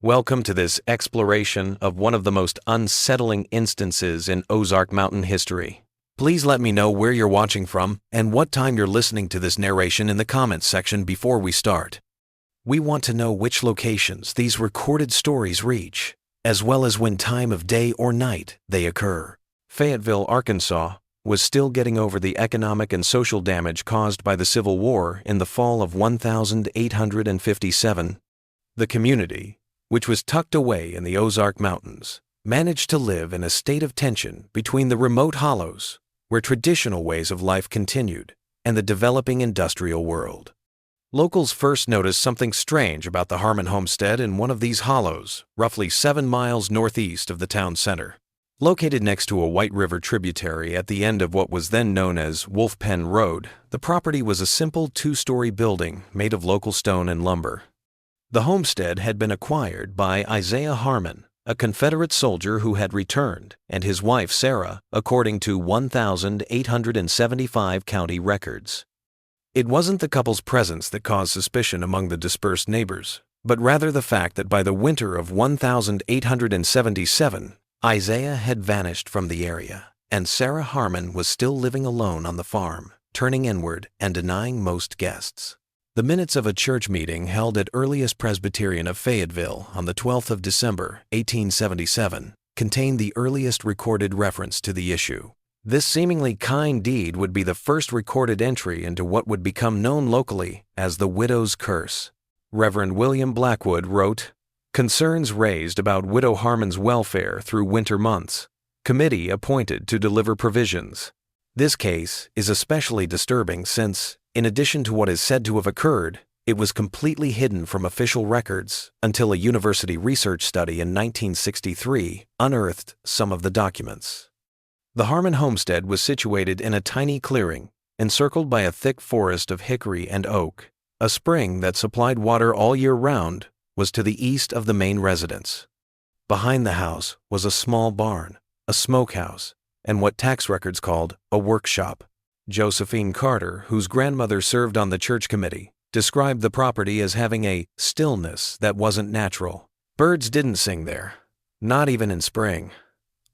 Welcome to this exploration of one of the most unsettling instances in Ozark Mountain history. Please let me know where you're watching from and what time you're listening to this narration in the comments section before we start. We want to know which locations these recorded stories reach, as well as when time of day or night they occur. Fayetteville, Arkansas, was still getting over the economic and social damage caused by the Civil War in the fall of 1857. The community, which was tucked away in the Ozark Mountains, managed to live in a state of tension between the remote hollows, where traditional ways of life continued, and the developing industrial world. Locals first noticed something strange about the Harmon homestead in one of these hollows, roughly 7 miles northeast of the town center. Located next to a White River tributary at the end of what was then known as Wolf Pen Road, the property was a simple 2-story building made of local stone and lumber. The homestead had been acquired by Isaiah Harmon, a Confederate soldier who had returned, and his wife Sarah, according to 1,875 county records. It wasn't the couple's presence that caused suspicion among the dispersed neighbors, but rather the fact that by the winter of 1877, Isaiah had vanished from the area, and Sarah Harmon was still living alone on the farm, turning inward and denying most guests. The minutes of a church meeting held at Earliest Presbyterian of Fayetteville on the 12th of December, 1877, contained the earliest recorded reference to the issue. This seemingly kind deed would be the first recorded entry into what would become known locally as the Widow's Curse. Reverend William Blackwood wrote, "Concerns raised about Widow Harmon's welfare through winter months. Committee appointed to deliver provisions." This case is especially disturbing since, in addition to what is said to have occurred, it was completely hidden from official records until a university research study in 1963 unearthed some of the documents. The Harmon homestead was situated in a tiny clearing, encircled by a thick forest of hickory and oak. A spring that supplied water all year round was to the east of the main residence. Behind the house was a small barn, a smokehouse, and what tax records called a workshop. Josephine Carter, whose grandmother served on the church committee, described the property as having a stillness that wasn't natural. Birds didn't sing there, not even in spring.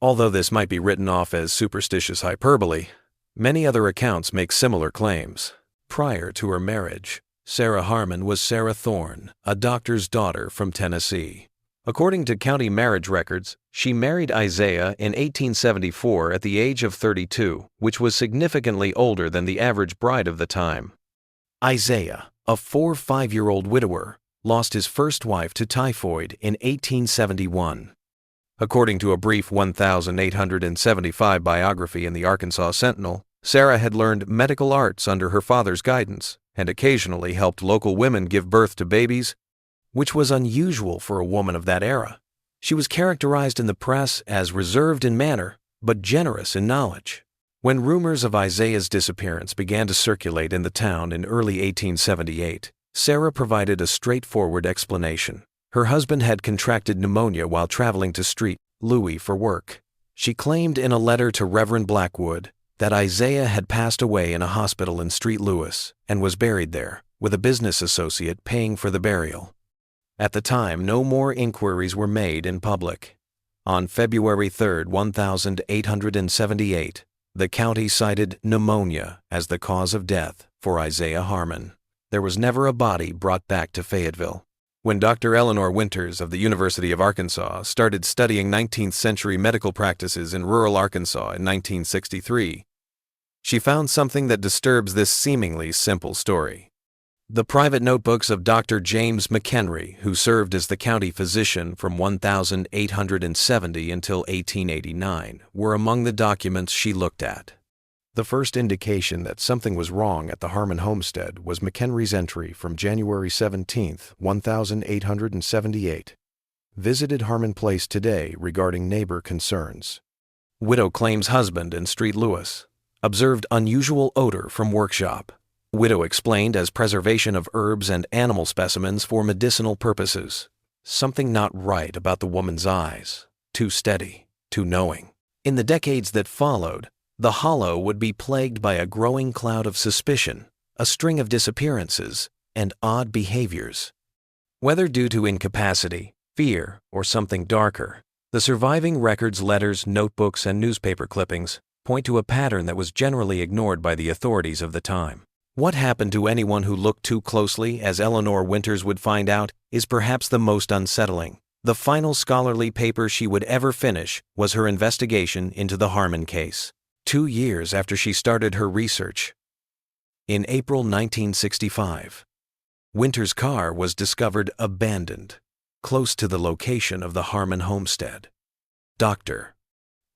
Although this might be written off as superstitious hyperbole, many other accounts make similar claims. Prior to her marriage, Sarah Harmon was Sarah Thorne, a doctor's daughter from Tennessee. According to county marriage records, she married Isaiah in 1874 at the age of 32, which was significantly older than the average bride of the time. Isaiah, a 5-year-old widower, lost his first wife to typhoid in 1871. According to a brief 1,875 biography in the Arkansas Sentinel, Sarah had learned medical arts under her father's guidance and occasionally helped local women give birth to babies, which was unusual for a woman of that era. She was characterized in the press as reserved in manner, but generous in knowledge. When rumors of Isaiah's disappearance began to circulate in the town in early 1878, Sarah provided a straightforward explanation. Her husband had contracted pneumonia while traveling to St. Louis for work. She claimed in a letter to Reverend Blackwood that Isaiah had passed away in a hospital in St. Louis and was buried there, with a business associate paying for the burial. At the time, no more inquiries were made in public. On February 3, 1878, the county cited pneumonia as the cause of death for Isaiah Harmon. There was never a body brought back to Fayetteville. When Dr. Eleanor Winters of the University of Arkansas started studying 19th century medical practices in rural Arkansas in 1963, she found something that disturbs this seemingly simple story. The private notebooks of Dr. James McHenry, who served as the county physician from 1870 until 1889, were among the documents she looked at. The first indication that something was wrong at the Harmon homestead was McHenry's entry from January 17, 1878. Visited Harmon Place today regarding neighbor concerns. Widow claims husband in St. Louis. Observed unusual odor from workshop. Widow explained as preservation of herbs and animal specimens for medicinal purposes. Something not right about the woman's eyes. Too steady, too knowing. In the decades that followed, the hollow would be plagued by a growing cloud of suspicion, a string of disappearances, and odd behaviors. Whether due to incapacity, fear, or something darker. The surviving records, letters, notebooks, and newspaper clippings point to a pattern that was generally ignored by the authorities of the time. What happened to anyone who looked too closely, as Eleanor Winters would find out, is perhaps the most unsettling. The final scholarly paper she would ever finish was her investigation into the Harmon case. 2 years after she started her research, in April 1965, Winters' car was discovered abandoned, close to the location of the Harmon homestead. Dr.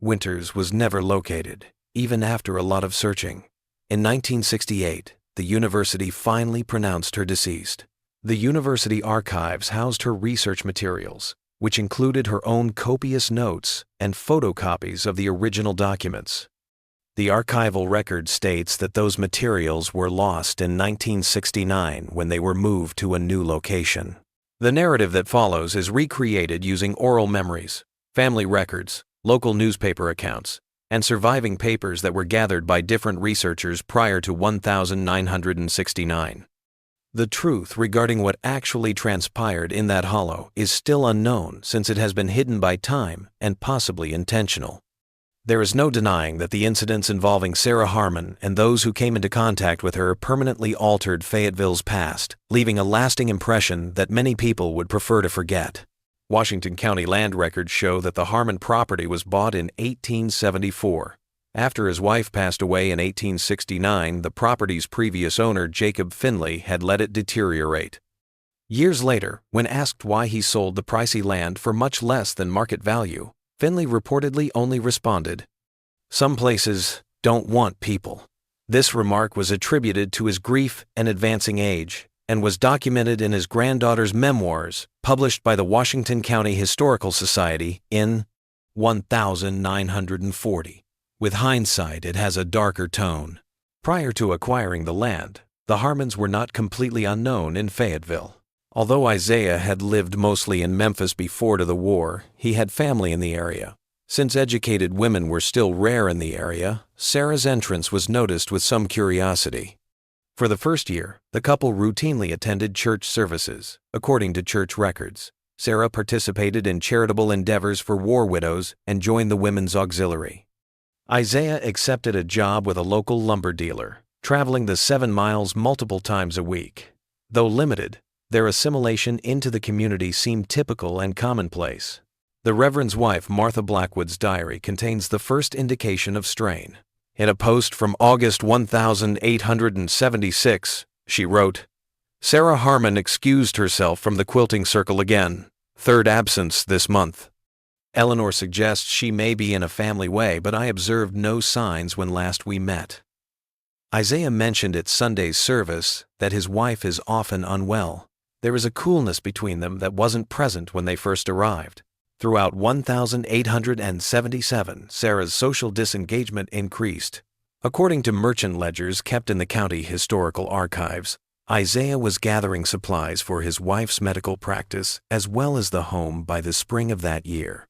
Winters was never located, even after a lot of searching. In 1968, the university finally pronounced her deceased. The university archives housed her research materials, which included her own copious notes and photocopies of the original documents. The archival record states that those materials were lost in 1969 when they were moved to a new location. The narrative that follows is recreated using oral memories, family records, local newspaper accounts, and surviving papers that were gathered by different researchers prior to 1969. The truth regarding what actually transpired in that hollow is still unknown, since it has been hidden by time and possibly intentional. There is no denying that the incidents involving Sarah Harmon and those who came into contact with her permanently altered Fayetteville's past, leaving a lasting impression that many people would prefer to forget. Washington County land records show that the Harmon property was bought in 1874. After his wife passed away in 1869, the property's previous owner, Jacob Finley, had let it deteriorate. Years later, when asked why he sold the pricey land for much less than market value, Finley reportedly only responded, "Some places don't want people." This remark was attributed to his grief and advancing age, and was documented in his granddaughter's memoirs, published by the Washington County Historical Society in 1940. With hindsight, it has a darker tone. Prior to acquiring the land, the Harmons were not completely unknown in Fayetteville. Although Isaiah had lived mostly in Memphis before the war, he had family in the area. Since educated women were still rare in the area, Sarah's entrance was noticed with some curiosity. For the first year, the couple routinely attended church services. According to church records, Sarah participated in charitable endeavors for war widows and joined the Women's Auxiliary. Isaiah accepted a job with a local lumber dealer, traveling the 7 miles multiple times a week. Though limited, their assimilation into the community seemed typical and commonplace. The Reverend's wife, Martha Blackwood's diary, contains the first indication of strain. In a post from August 1876, she wrote, "Sarah Harmon excused herself from the quilting circle again, 3rd absence this month. Eleanor suggests she may be in a family way, but I observed no signs when last we met." Isaiah mentioned at Sunday's service that his wife is often unwell. There is a coolness between them that wasn't present when they first arrived. Throughout 1877, Sarah's social disengagement increased. According to merchant ledgers kept in the county historical archives, Isaiah was gathering supplies for his wife's medical practice as well as the home by the spring of that year.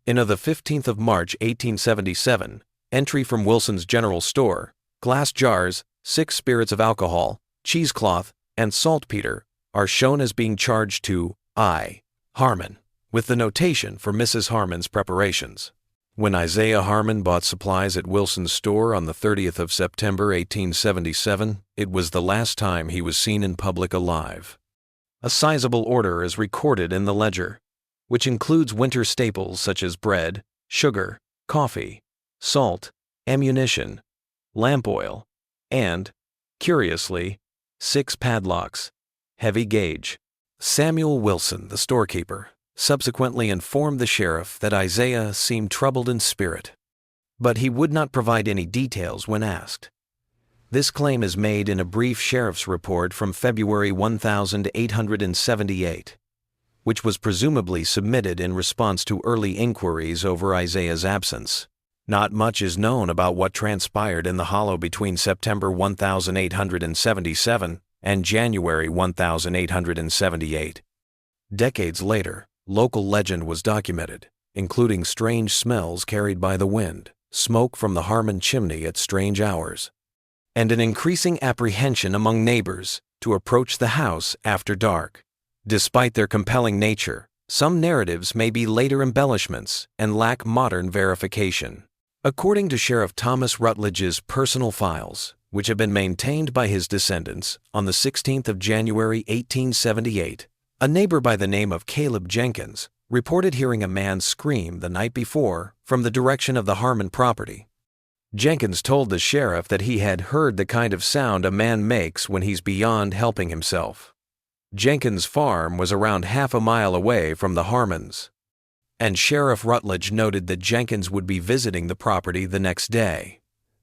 In the 15th of March, 1877, entry from Wilson's General Store, glass jars, 6 spirits of alcohol, cheesecloth, and saltpeter are shown as being charged to I. Harmon, with the notation for Mrs. Harmon's preparations. When Isaiah Harmon bought supplies at Wilson's store on the 30th of September, 1877, it was the last time he was seen in public alive. A sizable order is recorded in the ledger, which includes winter staples such as bread, sugar, coffee, salt, ammunition, lamp oil, and, curiously, 6 padlocks, heavy gauge. Samuel Wilson, the storekeeper, subsequently informed the sheriff that Isaiah seemed troubled in spirit, but he would not provide any details when asked. This claim is made in a brief sheriff's report from February 1878, which was presumably submitted in response to early inquiries over Isaiah's absence. Not much is known about what transpired in the hollow between September 1877 and January 1878. Decades later, local legend was documented, including strange smells carried by the wind, smoke from the Harmon chimney at strange hours, and an increasing apprehension among neighbors to approach the house after dark. Despite their compelling nature, some narratives may be later embellishments and lack modern verification. According to Sheriff Thomas Rutledge's personal files, which have been maintained by his descendants, on the 16th of January 1878, a neighbor by the name of Caleb Jenkins reported hearing a man scream the night before from the direction of the Harmon property. Jenkins told the sheriff that he had heard the kind of sound a man makes when he's beyond helping himself. Jenkins' farm was around half a mile away from the Harmons, and Sheriff Rutledge noted that Jenkins would be visiting the property the next day.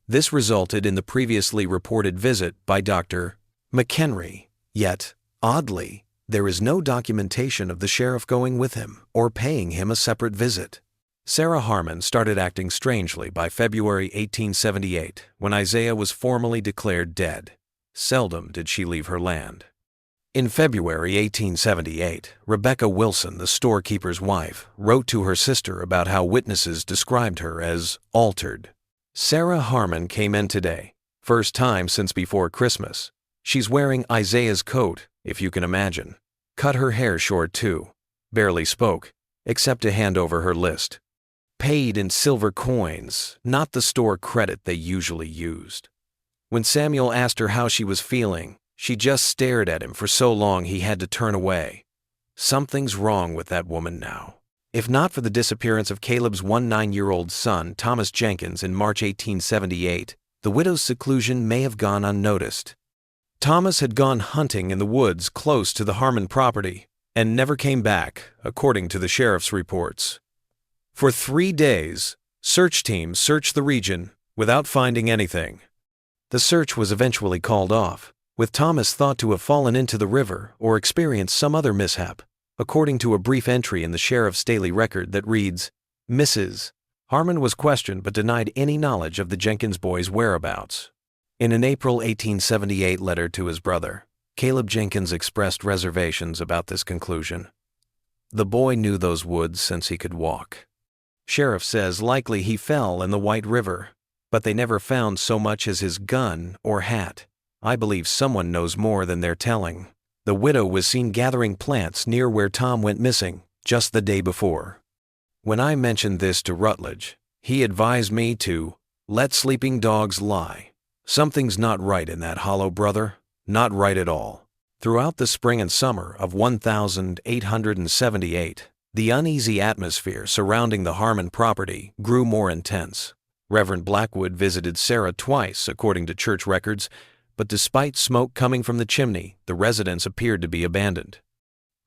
This resulted in the previously reported visit by Dr. McHenry, yet, oddly, there is no documentation of the sheriff going with him or paying him a separate visit. Sarah Harmon started acting strangely by February 1878, when Isaiah was formally declared dead. Seldom did she leave her land. In February 1878, Rebecca Wilson, the storekeeper's wife, wrote to her sister about how witnesses described her as altered. Sarah Harmon came in today, first time since before Christmas. She's wearing Isaiah's coat, if you can imagine. Cut her hair short too. Barely spoke, except to hand over her list. Paid in silver coins, not the store credit they usually used. When Samuel asked her how she was feeling, she just stared at him for so long he had to turn away. Something's wrong with that woman now. If not for the disappearance of Caleb's 9-year-old son, Thomas Jenkins, in March 1878, the widow's seclusion may have gone unnoticed. Thomas had gone hunting in the woods close to the Harmon property and never came back, according to the sheriff's reports. For 3 days, search teams searched the region without finding anything. The search was eventually called off, with Thomas thought to have fallen into the river or experienced some other mishap, according to a brief entry in the sheriff's daily record that reads, Mrs. Harmon was questioned but denied any knowledge of the Jenkins boy's whereabouts. In an April 1878 letter to his brother, Caleb Jenkins expressed reservations about this conclusion. The boy knew those woods since he could walk. Sheriff says likely he fell in the White River, but they never found so much as his gun or hat. I believe someone knows more than they're telling. The widow was seen gathering plants near where Tom went missing just the day before. When I mentioned this to Rutledge, he advised me to let sleeping dogs lie. Something's not right in that hollow, brother. Not right at all. Throughout the spring and summer of 1878, the uneasy atmosphere surrounding the Harmon property grew more intense. Reverend Blackwood visited Sarah twice, according to church records, but despite smoke coming from the chimney, the residence appeared to be abandoned.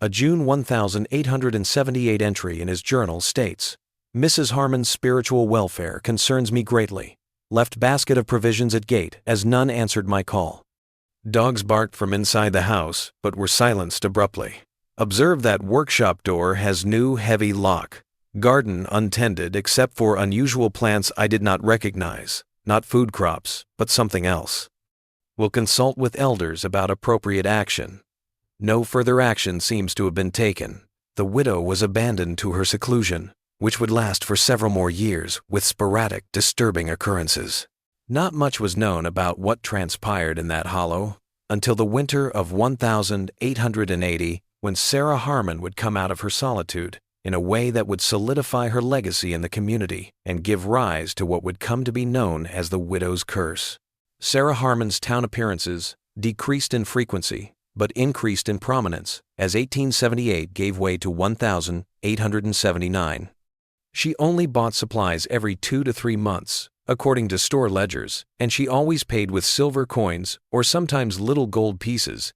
A June 1878 entry in his journal states, Mrs. Harmon's spiritual welfare concerns me greatly. Left basket of provisions at gate as none answered my call. Dogs barked from inside the house, but were silenced abruptly. Observe that workshop door has new heavy lock. Garden untended except for unusual plants I did not recognize, not food crops, but something else. Will consult with elders about appropriate action. No further action seems to have been taken. The widow was abandoned to her seclusion, which would last for several more years with sporadic, disturbing occurrences. Not much was known about what transpired in that hollow until the winter of 1880, when Sarah Harmon would come out of her solitude in a way that would solidify her legacy in the community and give rise to what would come to be known as the widow's curse. Sarah Harmon's town appearances decreased in frequency, but increased in prominence as 1878 gave way to 1879. She only bought supplies every 2 to 3 months, according to store ledgers, and she always paid with silver coins or sometimes little gold pieces,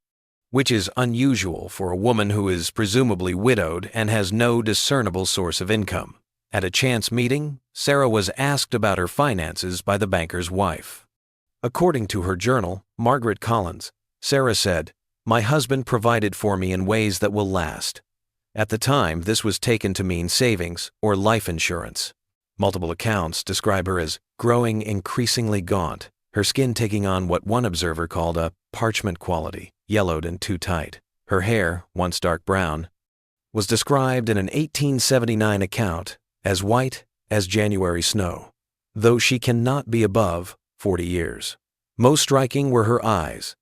which is unusual for a woman who is presumably widowed and has no discernible source of income. At a chance meeting, Sarah was asked about her finances by the banker's wife. According to her journal, Margaret Collins, Sarah said, "My husband provided for me in ways that will last." At the time, this was taken to mean savings or life insurance. Multiple accounts describe her as growing increasingly gaunt, her skin taking on what one observer called a parchment quality, yellowed and too tight. Her hair, once dark brown, was described in an 1879 account as white as January snow, though she cannot be above 40 years. Most striking were her eyes,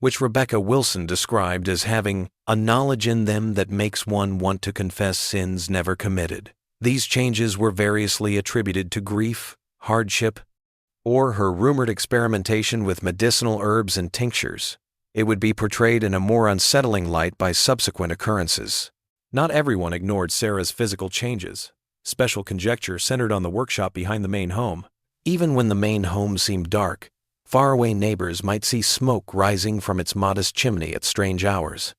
which Rebecca Wilson described as having a knowledge in them that makes one want to confess sins never committed. These changes were variously attributed to grief, hardship, or her rumored experimentation with medicinal herbs and tinctures. It would be portrayed in a more unsettling light by subsequent occurrences. Not everyone ignored Sarah's physical changes. Special conjecture centered on the workshop behind the main home. Even when the main home seemed dark, faraway neighbors might see smoke rising from its modest chimney at strange hours.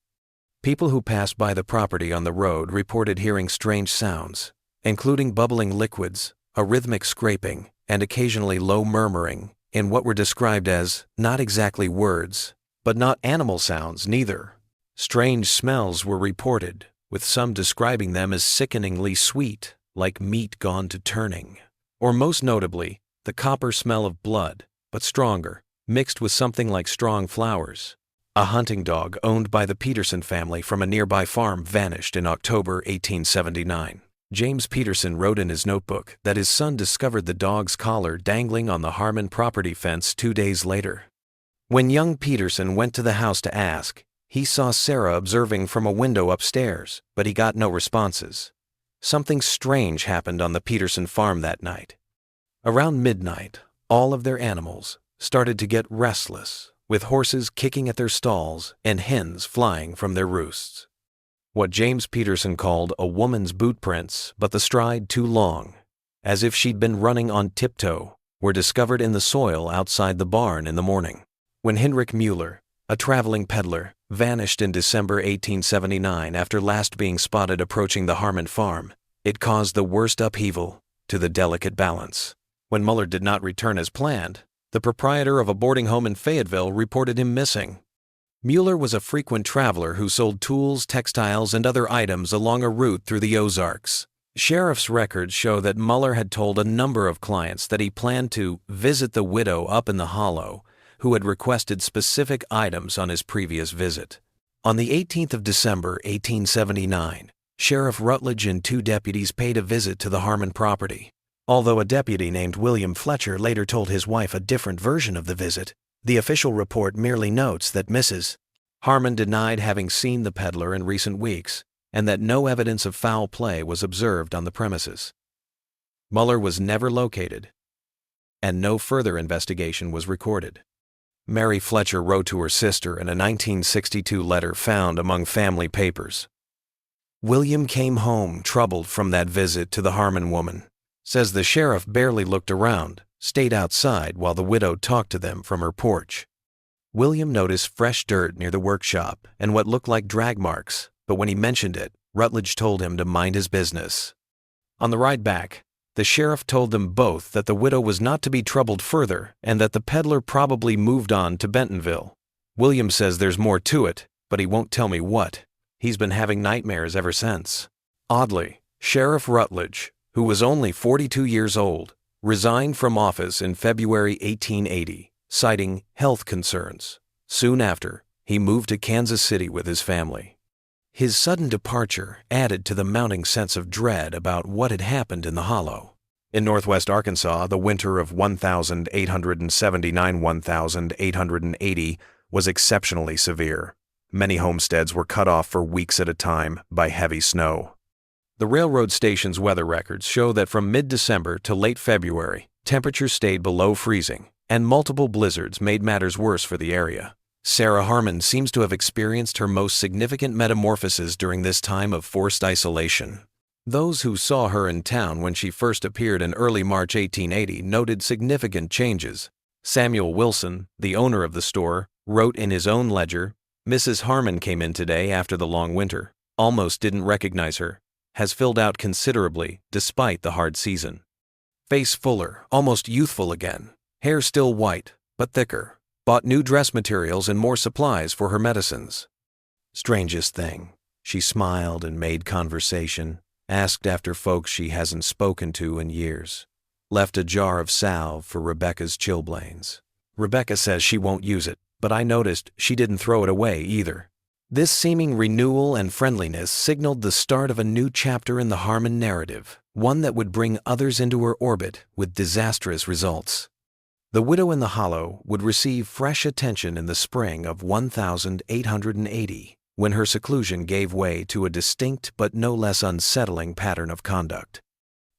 People who passed by the property on the road reported hearing strange sounds, including bubbling liquids, a rhythmic scraping, and occasionally low murmuring, in what were described as not exactly words, but not animal sounds neither. Strange smells were reported, with some describing them as sickeningly sweet, like meat gone to turning. Or most notably, the copper smell of blood, but stronger, mixed with something like strong flowers. A hunting dog owned by the Peterson family from a nearby farm vanished in October 1879. James Peterson wrote in his notebook that his son discovered the dog's collar dangling on the Harmon property fence 2 days later. When young Peterson went to the house to ask, he saw Sarah observing from a window upstairs, but he got no responses. Something strange happened on the Peterson farm that night. Around midnight, all of their animals started to get restless, with horses kicking at their stalls and hens flying from their roosts. What James Peterson called a woman's boot prints, but the stride too long, as if she'd been running on tiptoe, were discovered in the soil outside the barn in the morning. When Hinrich Mueller, a traveling peddler, vanished in December 1879 after last being spotted approaching the Harmon farm, it caused the worst upheaval to the delicate balance. When Mueller did not return as planned, the proprietor of a boarding home in Fayetteville reported him missing. Mueller was a frequent traveler who sold tools, textiles, and other items along a route through the Ozarks. Sheriff's records show that Mueller had told a number of clients that he planned to visit the widow up in the hollow, who had requested specific items on his previous visit. On the 18th of December, 1879, Sheriff Rutledge and 2 deputies paid a visit to the Harmon property. Although a deputy named William Fletcher later told his wife a different version of the visit, the official report merely notes that Mrs. Harmon denied having seen the peddler in recent weeks, and that no evidence of foul play was observed on the premises. Mueller was never located, and no further investigation was recorded. Mary Fletcher wrote to her sister in a 1962 letter found among family papers. William came home troubled from that visit to the Harmon woman. Says the sheriff barely looked around, stayed outside while the widow talked to them from her porch. William noticed fresh dirt near the workshop and what looked like drag marks, but when he mentioned it, Rutledge told him to mind his business. On the ride back, the sheriff told them both that the widow was not to be troubled further and that the peddler probably moved on to Bentonville. William says there's more to it, but he won't tell me what. He's been having nightmares ever since. Oddly, Sheriff Rutledge, who was only 42 years old, resigned from office in February 1880, citing health concerns. Soon after, he moved to Kansas City with his family. His sudden departure added to the mounting sense of dread about what had happened in the hollow. In northwest Arkansas, the winter of 1879-1880 was exceptionally severe. Many homesteads were cut off for weeks at a time by heavy snow. The railroad station's weather records show that from mid-December to late February, temperatures stayed below freezing, and multiple blizzards made matters worse for the area. Sarah Harmon seems to have experienced her most significant metamorphosis during this time of forced isolation. Those who saw her in town when she first appeared in early March 1880 noted significant changes. Samuel Wilson, the owner of the store, wrote in his own ledger, "Mrs. Harmon came in today after the long winter. Almost didn't recognize her. Has filled out considerably despite the hard season. Face fuller, almost youthful again. Hair still white, but thicker. Bought new dress materials and more supplies for her medicines." Strangest thing, she smiled and made conversation, asked after folks she hasn't spoken to in years. Left a jar of salve for Rebecca's chilblains. Rebecca says she won't use it, but I noticed she didn't throw it away either. This seeming renewal and friendliness signaled the start of a new chapter in the Harmon narrative, one that would bring others into her orbit with disastrous results. The widow in the hollow would receive fresh attention in the spring of 1880, when her seclusion gave way to a distinct but no less unsettling pattern of conduct.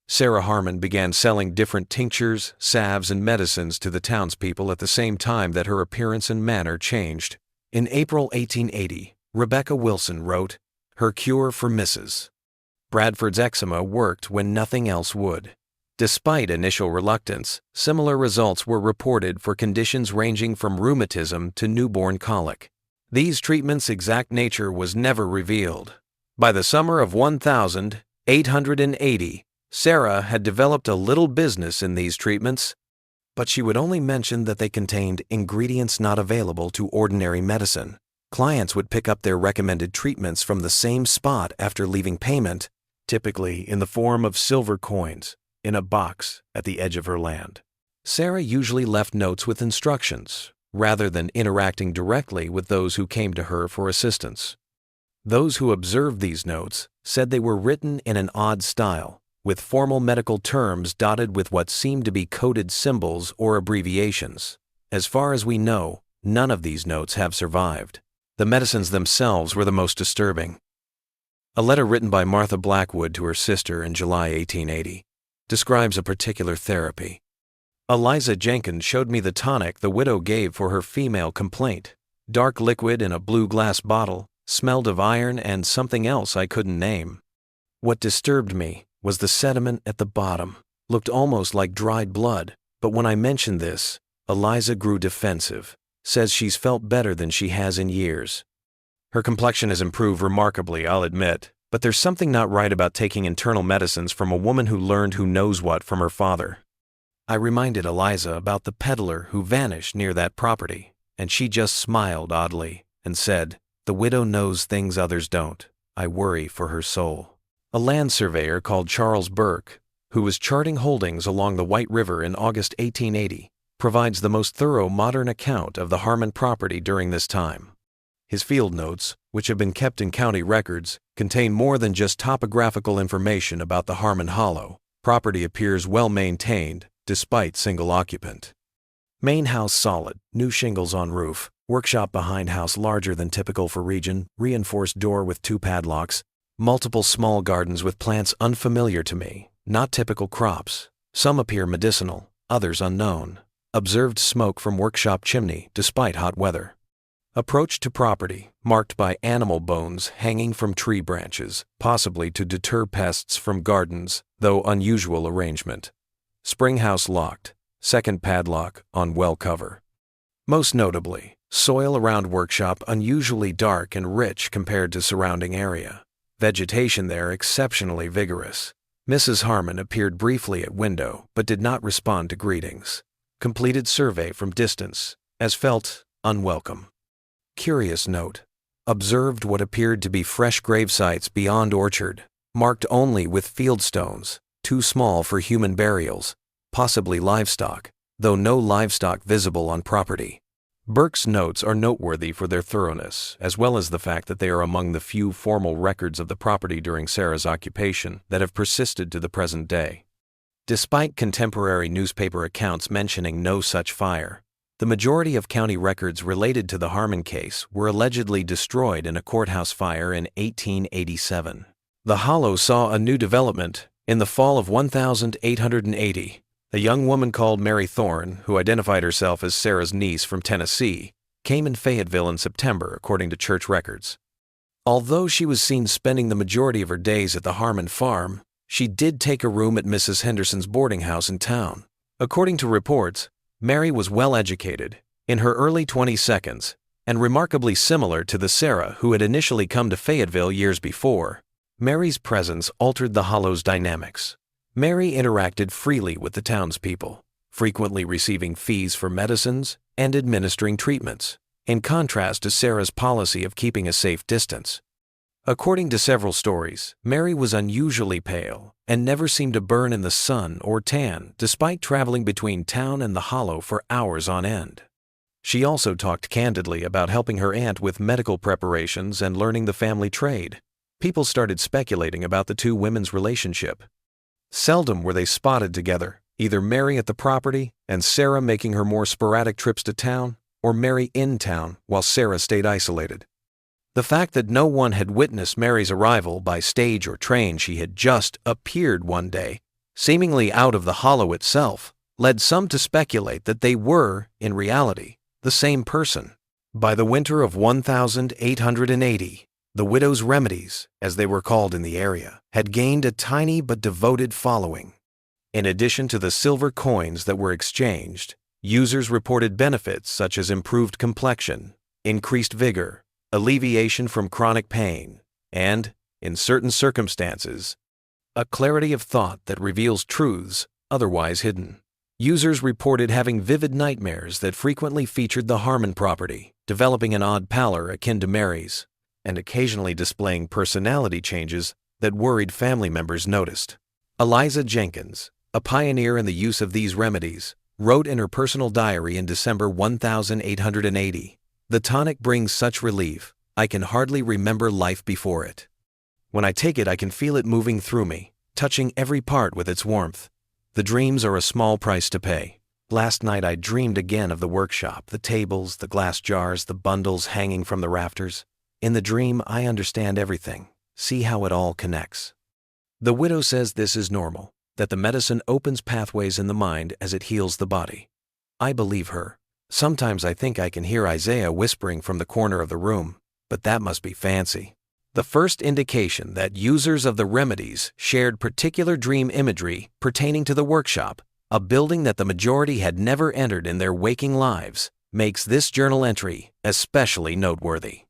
Sarah Harmon began selling different tinctures, salves, and medicines to the townspeople at the same time that her appearance and manner changed. In April 1880, Rebecca Wilson wrote, "Her cure for Mrs. Bradford's eczema worked when nothing else would." Despite initial reluctance, similar results were reported for conditions ranging from rheumatism to newborn colic. These treatments' exact nature was never revealed. By the summer of 1880, Sarah had developed a little business in these treatments, but she would only mention that they contained ingredients not available to ordinary medicine. Clients would pick up their recommended treatments from the same spot after leaving payment, typically in the form of silver coins, in a box at the edge of her land. Sarah usually left notes with instructions, rather than interacting directly with those who came to her for assistance. Those who observed these notes said they were written in an odd style, with formal medical terms dotted with what seemed to be coded symbols or abbreviations. As far as we know, none of these notes have survived. The medicines themselves were the most disturbing. A letter written by Martha Blackwood to her sister in July 1880 describes a particular therapy. "Eliza Jenkins showed me the tonic the widow gave for her female complaint. Dark liquid in a blue glass bottle, smelled of iron and something else I couldn't name. What disturbed me was the sediment at the bottom. Looked almost like dried blood, but when I mentioned this, Eliza grew defensive. Says she's felt better than she has in years. Her complexion has improved remarkably, I'll admit, but there's something not right about taking internal medicines from a woman who learned who knows what from her father." I reminded Eliza about the peddler who vanished near that property, and she just smiled oddly and said, "The widow knows things others don't. I worry for her soul." A land surveyor called Charles Burke, who was charting holdings along the White River in August 1880, provides the most thorough modern account of the Harmon property during this time. His field notes, which have been kept in county records, contain more than just topographical information about the Harmon Hollow. Property appears well maintained, despite single occupant. Main house solid, new shingles on roof, workshop behind house larger than typical for region, reinforced door with 2 padlocks, multiple small gardens with plants unfamiliar to me, not typical crops. Some appear medicinal, others unknown. Observed smoke from workshop chimney despite hot weather. Approach to property, marked by animal bones hanging from tree branches, possibly to deter pests from gardens, though unusual arrangement. Spring house locked, second padlock on well cover. Most notably, soil around workshop unusually dark and rich compared to surrounding area. Vegetation there exceptionally vigorous. Mrs. Harmon appeared briefly at window, but did not respond to greetings. Completed survey from distance, as felt unwelcome. Curious note. Observed what appeared to be fresh grave sites beyond orchard, marked only with field stones, too small for human burials, possibly livestock, though no livestock visible on property. Burke's notes are noteworthy for their thoroughness, as well as the fact that they are among the few formal records of the property during Sarah's occupation that have persisted to the present day. Despite contemporary newspaper accounts mentioning no such fire, the majority of county records related to the Harmon case were allegedly destroyed in a courthouse fire in 1887. The Hollow saw a new development in the fall of 1880. A young woman called Mary Thorne, who identified herself as Sarah's niece from Tennessee, came in Fayetteville in September, according to church records. Although she was seen spending the majority of her days at the Harmon farm, she did take a room at Mrs. Henderson's boarding house in town. According to reports, Mary was well educated, in her early 22s, and remarkably similar to the Sarah who had initially come to Fayetteville years before. Mary's presence altered the Hollow's dynamics. Mary interacted freely with the townspeople, frequently receiving fees for medicines and administering treatments, in contrast to Sarah's policy of keeping a safe distance. According to several stories, Mary was unusually pale and never seemed to burn in the sun or tan despite traveling between town and the Hollow for hours on end. She also talked candidly about helping her aunt with medical preparations and learning the family trade. People started speculating about the two women's relationship. Seldom were they spotted together, Either Mary at the property and Sarah making her more sporadic trips to town, or Mary in town while Sarah stayed isolated. The fact that no one had witnessed Mary's arrival by stage or train, she had just appeared one day, seemingly out of the hollow itself, led some to speculate that they were, in reality, the same person. By the winter of 1880, the widows' remedies, as they were called in the area, had gained a tiny but devoted following. In addition to the silver coins that were exchanged, users reported benefits such as improved complexion, increased vigor, alleviation from chronic pain, and, in certain circumstances, a clarity of thought that reveals truths otherwise hidden. Users reported having vivid nightmares that frequently featured the Harmon property, developing an odd pallor akin to Mary's, and occasionally displaying personality changes that worried family members noticed. Eliza Jenkins, a pioneer in the use of these remedies, wrote in her personal diary in December 1880, "The tonic brings such relief, I can hardly remember life before it. When I take it, I can feel it moving through me, touching every part with its warmth. The dreams are a small price to pay. Last night I dreamed again of the workshop, the tables, the glass jars, the bundles hanging from the rafters. In the dream, I understand everything, see how it all connects." The widow says this is normal, that the medicine opens pathways in the mind as it heals the body. I believe her. Sometimes I think I can hear Isaiah whispering from the corner of the room, but that must be fancy. The first indication that users of the remedies shared particular dream imagery pertaining to the workshop, a building that the majority had never entered in their waking lives, makes this journal entry especially noteworthy.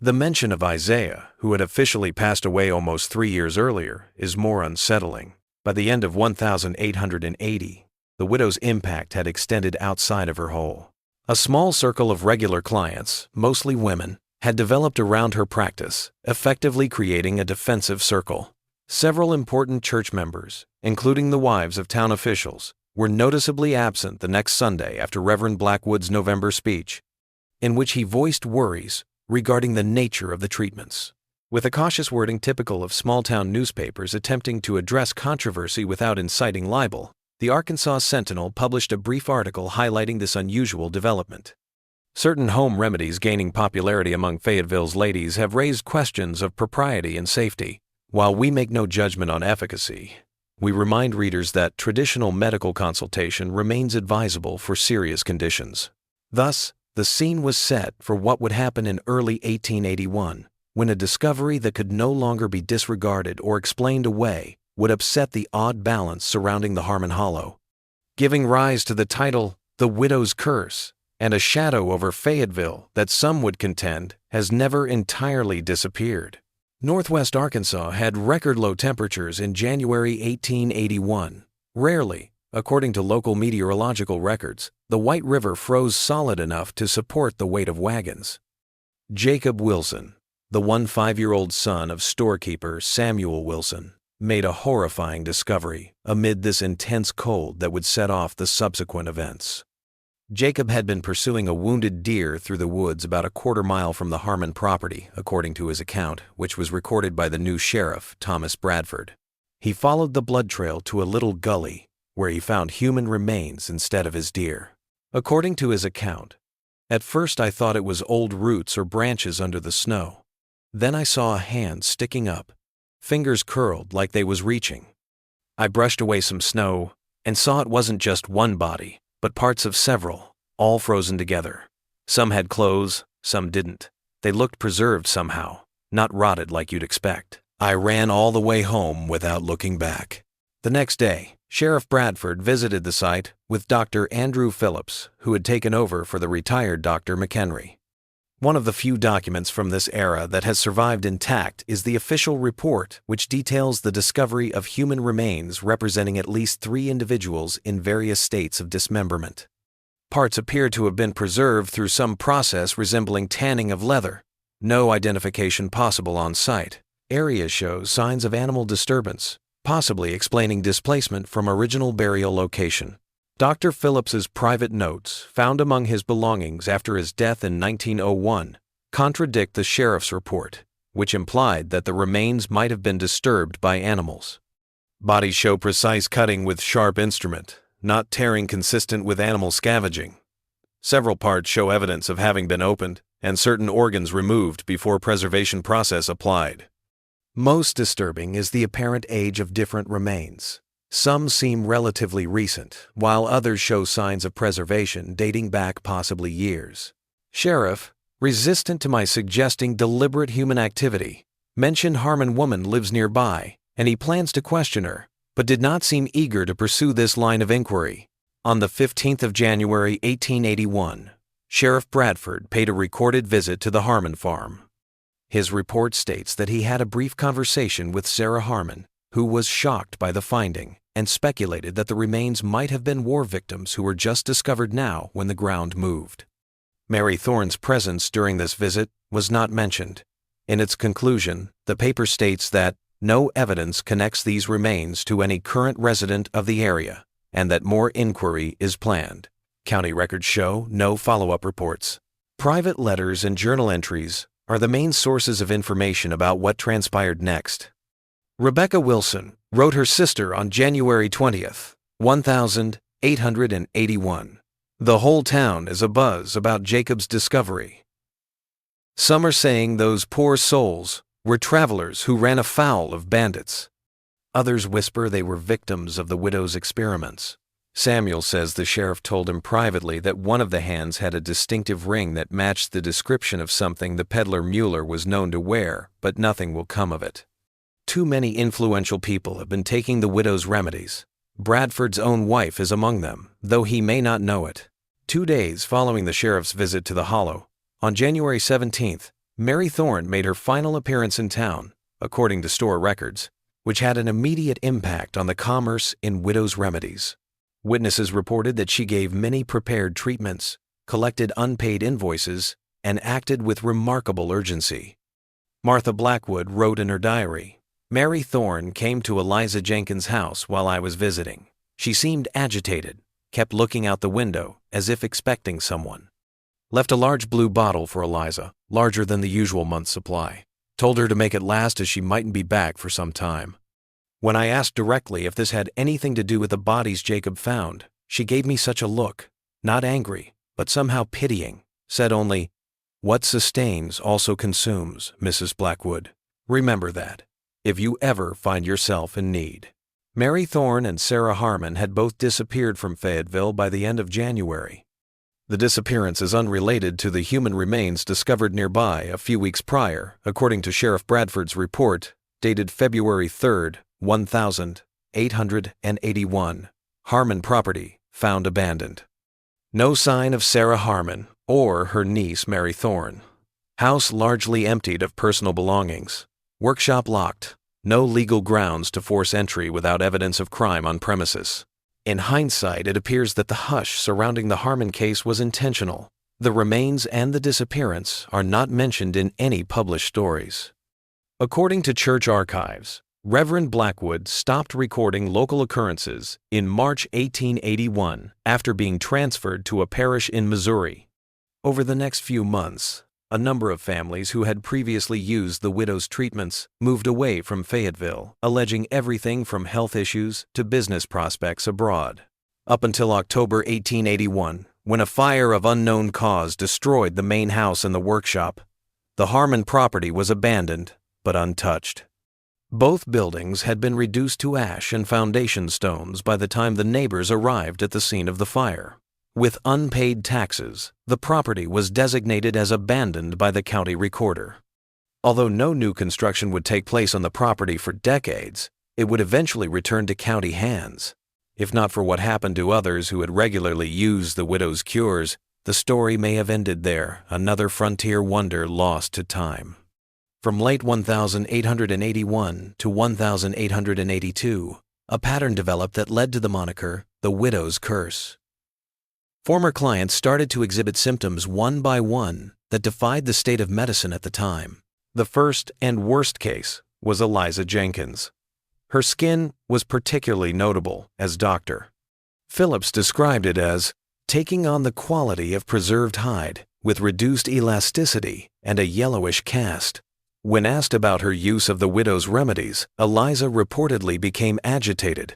The mention of Isaiah, who had officially passed away almost 3 years earlier, is more unsettling. By the end of 1880, the widow's impact had extended outside of her home. A small circle of regular clients, mostly women, had developed around her practice, effectively creating a defensive circle. Several important church members, including the wives of town officials, were noticeably absent the next Sunday after Reverend Blackwood's November speech, in which he voiced worries regarding the nature of the treatments. With a cautious wording typical of small-town newspapers attempting to address controversy without inciting libel, the Arkansas Sentinel published a brief article highlighting this unusual development. Certain home remedies gaining popularity among Fayetteville's ladies have raised questions of propriety and safety. While we make no judgment on efficacy, we remind readers that traditional medical consultation remains advisable for serious conditions. Thus, the scene was set for what would happen in early 1881, when a discovery that could no longer be disregarded or explained away would upset the odd balance surrounding the Harmon Hollow, giving rise to the title, The Widow's Curse, and a shadow over Fayetteville that some would contend has never entirely disappeared. Northwest Arkansas had record-low temperatures in January 1881. Rarely, according to local meteorological records, the White River froze solid enough to support the weight of wagons. Jacob Wilson, the 5-year-old son of storekeeper Samuel Wilson, made a horrifying discovery amid this intense cold that would set off the subsequent events. Jacob had been pursuing a wounded deer through the woods about a quarter-mile from the Harmon property, according to his account, which was recorded by the new sheriff, Thomas Bradford. He followed the blood trail to a little gully, where he found human remains instead of his deer. According to his account, "At first I thought it was old roots or branches under the snow. Then I saw a hand sticking up, fingers curled like they was reaching. I brushed away some snow and saw it wasn't just one body, but parts of several, all frozen together. Some had clothes, some didn't. They looked preserved somehow, not rotted like you'd expect. I ran all the way home without looking back." The next day, Sheriff Bradford visited the site with Dr. Andrew Phillips, who had taken over for the retired Dr. McHenry. One of the few documents from this era that has survived intact is the official report, which details the discovery of human remains representing at least 3 individuals in various states of dismemberment. Parts appear to have been preserved through some process resembling tanning of leather. No identification possible on site. Area shows signs of animal disturbance, possibly explaining displacement from original burial location. Dr. Phillips's private notes, found among his belongings after his death in 1901, contradict the sheriff's report, which implied that the remains might have been disturbed by animals. Bodies show precise cutting with sharp instrument, not tearing consistent with animal scavenging. Several parts show evidence of having been opened and certain organs removed before preservation process applied. Most disturbing is the apparent age of different remains. Some seem relatively recent, while others show signs of preservation dating back possibly years. Sheriff, resistant to my suggesting deliberate human activity, mentioned Harmon woman lives nearby, and he plans to question her, but did not seem eager to pursue this line of inquiry. On the 15th of January 1881, Sheriff Bradford paid a recorded visit to the Harmon farm. His report states that he had a brief conversation with Sarah Harmon, who was shocked by the finding and speculated that the remains might have been war victims who were just discovered now when the ground moved. Mary Thorne's presence during this visit was not mentioned. In its conclusion, the paper states that no evidence connects these remains to any current resident of the area, and that more inquiry is planned. County records show no follow-up reports. Private letters and journal entries are the main sources of information about what transpired next. Rebecca Wilson wrote her sister on January 20th, 1881. The whole town is abuzz about Jacob's discovery. Some are saying those poor souls were travelers who ran afoul of bandits. Others whisper they were victims of the widow's experiments. Samuel says the sheriff told him privately that one of the hands had a distinctive ring that matched the description of something the peddler Mueller was known to wear, but nothing will come of it. Too many influential people have been taking the widow's remedies. Bradford's own wife is among them, though he may not know it. 2 days following the sheriff's visit to the Hollow, on January 17th, Mary Thorne made her final appearance in town, according to store records, which had an immediate impact on the commerce in widows' remedies. Witnesses reported that she gave many prepared treatments, collected unpaid invoices, and acted with remarkable urgency. Martha Blackwood wrote in her diary, "Mary Thorne came to Eliza Jenkins' house while I was visiting. She seemed agitated, kept looking out the window as if expecting someone. Left a large blue bottle for Eliza, larger than the usual month's supply. Told her to make it last as she mightn't be back for some time. When I asked directly if this had anything to do with the bodies Jacob found, she gave me such a look, not angry, but somehow pitying, said only, 'What sustains also consumes, Mrs. Blackwood. Remember that, if you ever find yourself in need.'" Mary Thorne and Sarah Harmon had both disappeared from Fayetteville by the end of January. The disappearance is unrelated to the human remains discovered nearby a few weeks prior, according to Sheriff Bradford's report, dated February 3rd, 1881. Harmon property found abandoned. No sign of Sarah Harmon or her niece Mary Thorne. House largely emptied of personal belongings. Workshop locked. No legal grounds to force entry without evidence of crime on premises. In hindsight, it appears that the hush surrounding the Harmon case was intentional. The remains and the disappearance are not mentioned in any published stories. According to church archives, Reverend Blackwood stopped recording local occurrences in March 1881 after being transferred to a parish in Missouri. Over the next few months, a number of families who had previously used the widow's treatments moved away from Fayetteville, alleging everything from health issues to business prospects abroad. Up until October 1881, when a fire of unknown cause destroyed the main house and the workshop, the Harmon property was abandoned but untouched. Both buildings had been reduced to ash and foundation stones by the time the neighbors arrived at the scene of the fire. With unpaid taxes, the property was designated as abandoned by the county recorder. Although no new construction would take place on the property for decades, it would eventually return to county hands. If not for what happened to others who had regularly used the widow's cures, the story may have ended there, another frontier wonder lost to time. From late 1881 to 1882, a pattern developed that led to the moniker, the widow's curse. Former clients started to exhibit symptoms one by one that defied the state of medicine at the time. The first and worst case was Eliza Jenkins. Her skin was particularly notable as doctor. Phillips described it as taking on the quality of preserved hide with reduced elasticity and a yellowish cast. When asked about her use of the widow's remedies, Eliza reportedly became agitated.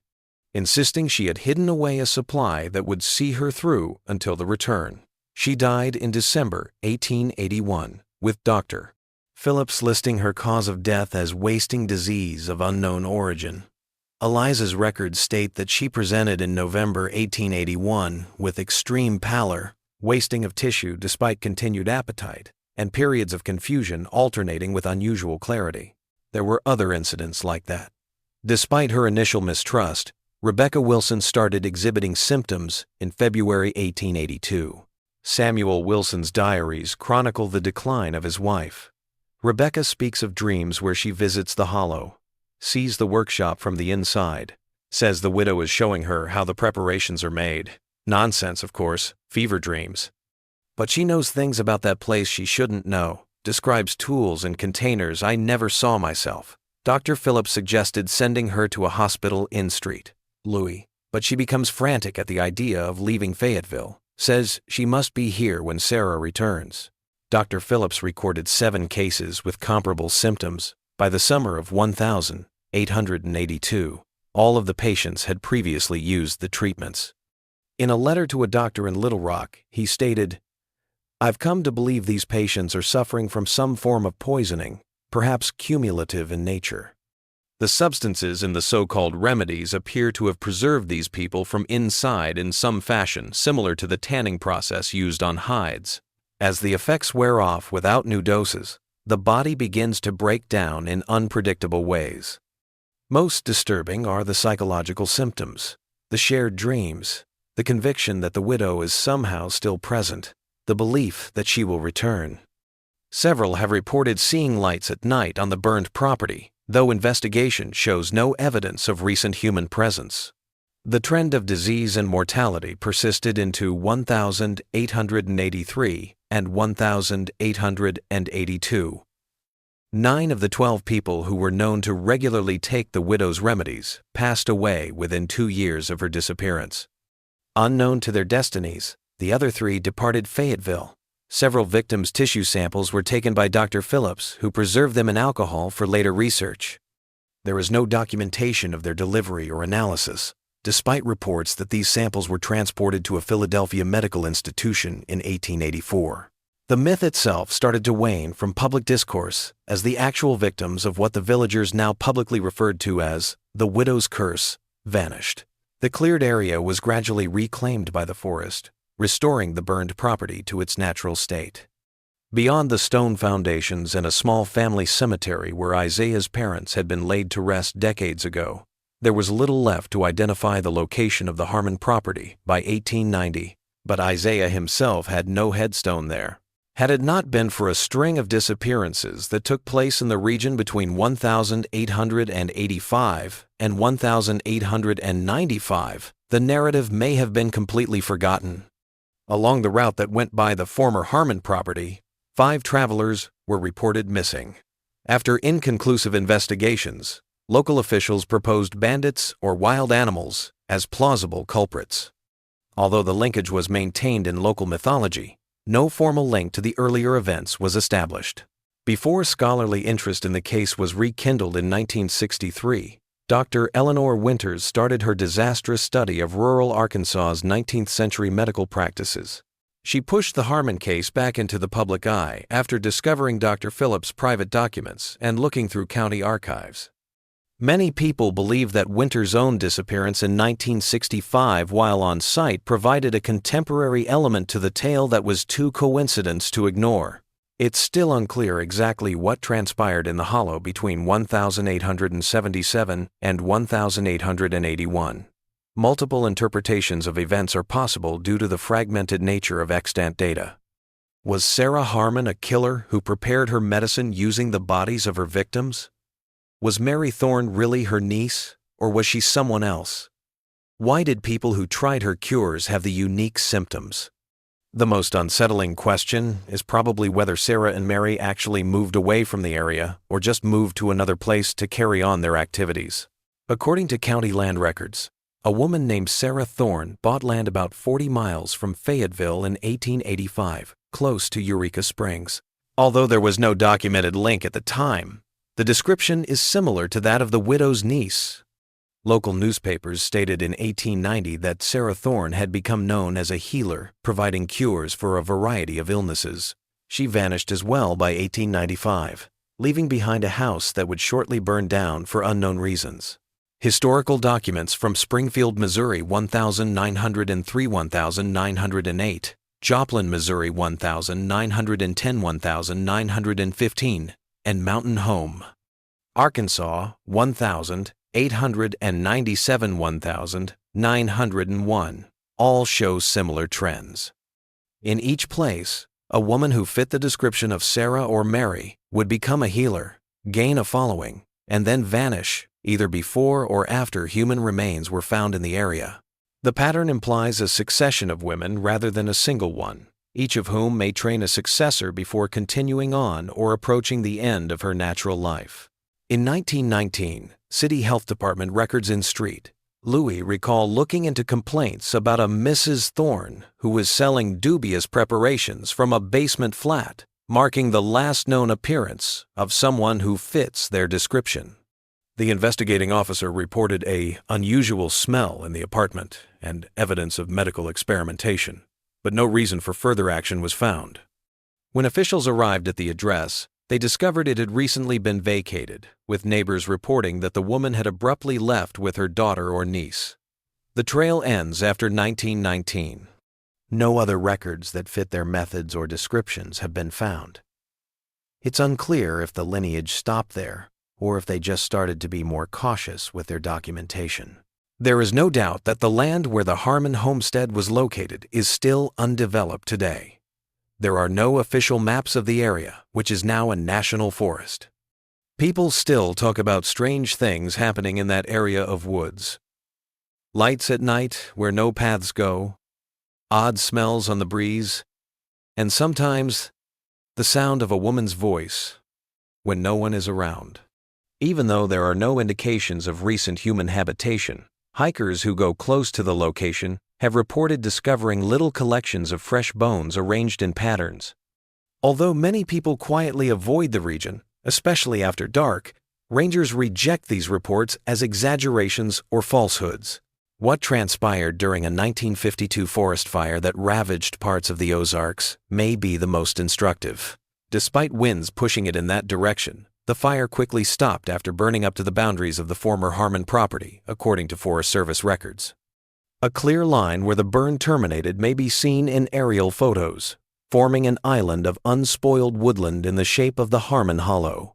insisting she had hidden away a supply that would see her through until the return. She died in December 1881, with Dr. Phillips listing her cause of death as wasting disease of unknown origin. Eliza's records state that she presented in November 1881 with extreme pallor, wasting of tissue despite continued appetite, and periods of confusion alternating with unusual clarity. There were other incidents like that. Despite her initial mistrust, Rebecca Wilson started exhibiting symptoms in February 1882. Samuel Wilson's diaries chronicle the decline of his wife. Rebecca speaks of dreams where she visits the hollow, sees the workshop from the inside, says the widow is showing her how the preparations are made. Nonsense, of course, fever dreams. But she knows things about that place she shouldn't know, describes tools and containers I never saw myself. Dr. Phillips suggested sending her to a hospital in St. Louis, but she becomes frantic at the idea of leaving Fayetteville, says she must be here when Sarah returns. Dr. Phillips recorded 7 cases with comparable symptoms. By the summer of 1882, all of the patients had previously used the treatments. In a letter to a doctor in Little Rock, he stated, "I've come to believe these patients are suffering from some form of poisoning, perhaps cumulative in nature." The substances in the so-called remedies appear to have preserved these people from inside in some fashion similar to the tanning process used on hides. As the effects wear off without new doses, the body begins to break down in unpredictable ways. Most disturbing are the psychological symptoms, the shared dreams, the conviction that the widow is somehow still present, the belief that she will return. Several have reported seeing lights at night on the burned property, though investigation shows no evidence of recent human presence. The trend of disease and mortality persisted into 1883 and 1882. 9 of the 12 people who were known to regularly take the widow's remedies passed away within 2 years of her disappearance. Unknown to their destinies, the other 3 departed Fayetteville. Several victims' tissue samples were taken by Dr. Phillips, who preserved them in alcohol for later research. There is no documentation of their delivery or analysis, despite reports that these samples were transported to a Philadelphia medical institution in 1884. The myth itself started to wane from public discourse as the actual victims of what the villagers now publicly referred to as the widow's curse vanished. The cleared area was gradually reclaimed by the forest, restoring the burned property to its natural state. Beyond the stone foundations and a small family cemetery where Isaiah's parents had been laid to rest decades ago, there was little left to identify the location of the Harmon property by 1890, but Isaiah himself had no headstone there. Had it not been for a string of disappearances that took place in the region between 1885 and 1895, the narrative may have been completely forgotten. Along the route that went by the former Harmon property, 5 travelers were reported missing. After inconclusive investigations, local officials proposed bandits or wild animals as plausible culprits. Although the linkage was maintained in local mythology, no formal link to the earlier events was established. Before scholarly interest in the case was rekindled in 1963, Dr. Eleanor Winters started her disastrous study of rural Arkansas's 19th-century medical practices. She pushed the Harmon case back into the public eye after discovering Dr. Phillips' private documents and looking through county archives. Many people believe that Winters' own disappearance in 1965 while on site provided a contemporary element to the tale that was too coincidence to ignore. It's still unclear exactly what transpired in the hollow between 1877 and 1881. Multiple interpretations of events are possible due to the fragmented nature of extant data. Was Sarah Harmon a killer who prepared her medicine using the bodies of her victims? Was Mary Thorne really her niece, or was she someone else? Why did people who tried her cures have the unique symptoms? The most unsettling question is probably whether Sarah and Mary actually moved away from the area or just moved to another place to carry on their activities. According to county land records, a woman named Sarah Thorne bought land about 40 miles from Fayetteville in 1885, close to Eureka Springs. Although there was no documented link at the time, the description is similar to that of the widow's niece. Local newspapers stated in 1890 that Sarah Thorne had become known as a healer, providing cures for a variety of illnesses. She vanished as well by 1895, leaving behind a house that would shortly burn down for unknown reasons. Historical documents from Springfield, Missouri 1903-1908, Joplin, Missouri 1910-1915, and Mountain Home, Arkansas 1897-1901, all show similar trends. In each place, a woman who fit the description of Sarah or Mary would become a healer, gain a following, and then vanish, either before or after human remains were found in the area. The pattern implies a succession of women rather than a single one, each of whom may train a successor before continuing on or approaching the end of her natural life. In 1919, City Health Department records in Street, Louis recall looking into complaints about a Mrs. Thorne who was selling dubious preparations from a basement flat, marking the last known appearance of someone who fits their description. The investigating officer reported an unusual smell in the apartment and evidence of medical experimentation, but no reason for further action was found. When officials arrived at the address, they discovered it had recently been vacated, with neighbors reporting that the woman had abruptly left with her daughter or niece. The trail ends after 1919. No other records that fit their methods or descriptions have been found. It's unclear if the lineage stopped there, or if they just started to be more cautious with their documentation. There is no doubt that the land where the Harmon homestead was located is still undeveloped today. There are no official maps of the area, which is now a national forest. People still talk about strange things happening in that area of woods. Lights at night where no paths go, odd smells on the breeze, and sometimes the sound of a woman's voice when no one is around. Even though there are no indications of recent human habitation, hikers who go close to the location have reported discovering little collections of fresh bones arranged in patterns. Although many people quietly avoid the region, especially after dark, rangers reject these reports as exaggerations or falsehoods. What transpired during a 1952 forest fire that ravaged parts of the Ozarks may be the most instructive. Despite winds pushing it in that direction, the fire quickly stopped after burning up to the boundaries of the former Harmon property, according to Forest Service records. A clear line where the burn terminated may be seen in aerial photos, forming an island of unspoiled woodland in the shape of the Harmon Hollow.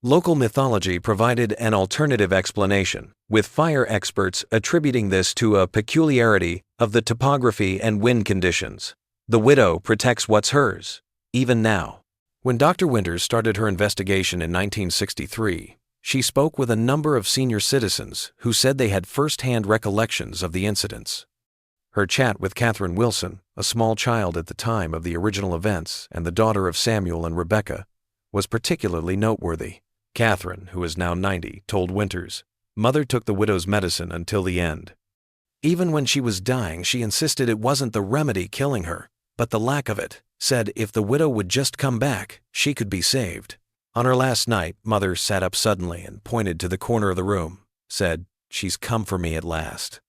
Local mythology provided an alternative explanation, with fire experts attributing this to a peculiarity of the topography and wind conditions. The widow protects what's hers, even now. When Dr. Winters started her investigation in 1963, she spoke with a number of senior citizens who said they had first-hand recollections of the incidents. Her chat with Catherine Wilson, a small child at the time of the original events and the daughter of Samuel and Rebecca, was particularly noteworthy. Catherine, who is now 90, told Winters, "Mother took the widow's medicine until the end. Even when she was dying, she insisted it wasn't the remedy killing her, but the lack of it. Said if the widow would just come back, she could be saved. On her last night, Mother sat up suddenly and pointed to the corner of the room, said, 'She's come for me at last.'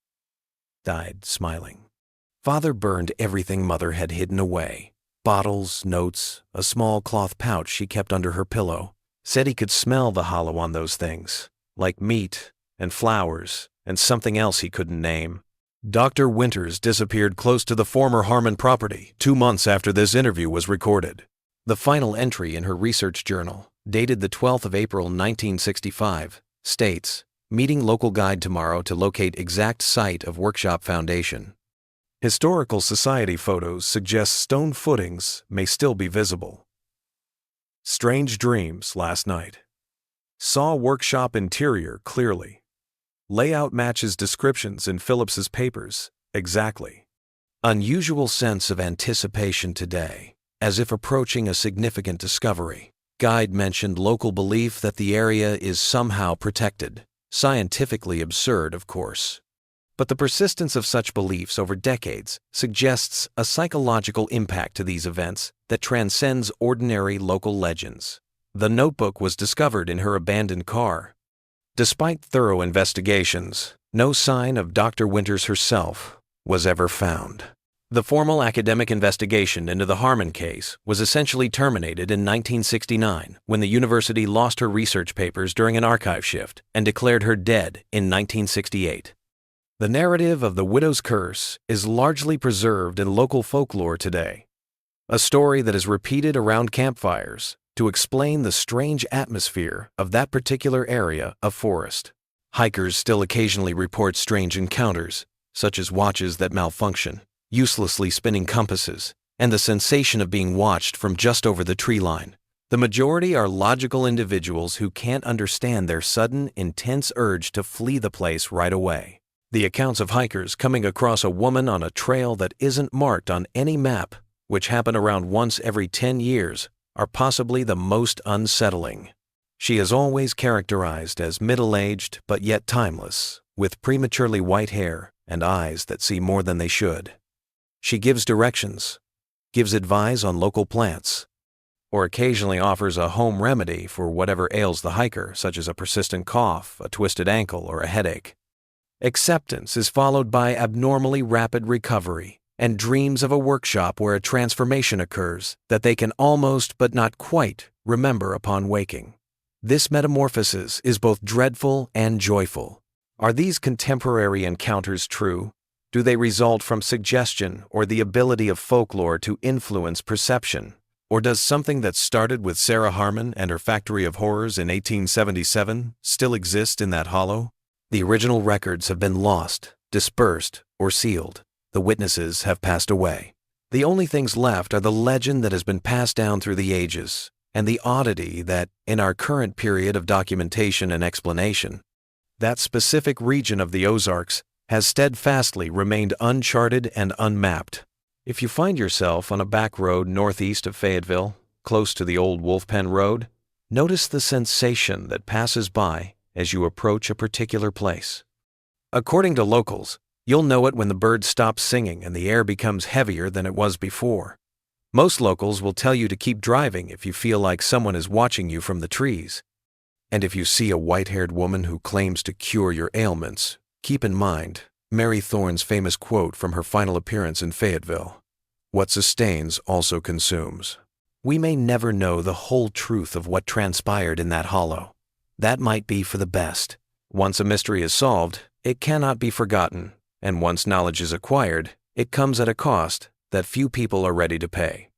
Died smiling." Father burned everything Mother had hidden away. Bottles, notes, a small cloth pouch she kept under her pillow. Said he could smell the hollow on those things, like meat and flowers and something else he couldn't name. Dr. Winters disappeared close to the former Harmon property 2 months after this interview was recorded. The final entry in her research journal, dated the 12th of April 1965, states, "Meeting local guide tomorrow to locate exact site of workshop foundation." Historical Society photos suggest stone footings may still be visible. Strange dreams last night. Saw workshop interior clearly. Layout matches descriptions in Phillips's papers, exactly. Unusual sense of anticipation today, as if approaching a significant discovery. Guide mentioned local belief that the area is somehow protected. Scientifically absurd, of course. But the persistence of such beliefs over decades suggests a psychological impact to these events that transcends ordinary local legends. The notebook was discovered in her abandoned car. Despite thorough investigations, no sign of Dr. Winters herself was ever found. The formal academic investigation into the Harmon case was essentially terminated in 1969 when the university lost her research papers during an archive shift and declared her dead in 1968. The narrative of the widow's curse is largely preserved in local folklore today, a story that is repeated around campfires to explain the strange atmosphere of that particular area of forest. Hikers still occasionally report strange encounters, such as watches that malfunction, uselessly spinning compasses, and the sensation of being watched from just over the tree line. The majority are logical individuals who can't understand their sudden, intense urge to flee the place right away. The accounts of hikers coming across a woman on a trail that isn't marked on any map, which happen around once every 10 years, are possibly the most unsettling. She is always characterized as middle-aged but yet timeless, with prematurely white hair and eyes that see more than they should. She gives directions, gives advice on local plants, or occasionally offers a home remedy for whatever ails the hiker, such as a persistent cough, a twisted ankle, or a headache. Acceptance is followed by abnormally rapid recovery and dreams of a workshop where a transformation occurs that they can almost but not quite remember upon waking. This metamorphosis is both dreadful and joyful. Are these contemporary encounters true? Do they result from suggestion or the ability of folklore to influence perception? Or does something that started with Sarah Harmon and her Factory of Horrors in 1877 still exist in that hollow? The original records have been lost, dispersed, or sealed. The witnesses have passed away. The only things left are the legend that has been passed down through the ages, and the oddity that, in our current period of documentation and explanation, that specific region of the Ozarks has steadfastly remained uncharted and unmapped. If you find yourself on a back road northeast of Fayetteville, close to the old Wolfpen Road, notice the sensation that passes by as you approach a particular place. According to locals, you'll know it when the birds stop singing and the air becomes heavier than it was before. Most locals will tell you to keep driving if you feel like someone is watching you from the trees. And if you see a white-haired woman who claims to cure your ailments, keep in mind Mary Thorne's famous quote from her final appearance in Fayetteville, "What sustains also consumes." We may never know the whole truth of what transpired in that hollow. That might be for the best. Once a mystery is solved, it cannot be forgotten, and once knowledge is acquired, it comes at a cost that few people are ready to pay.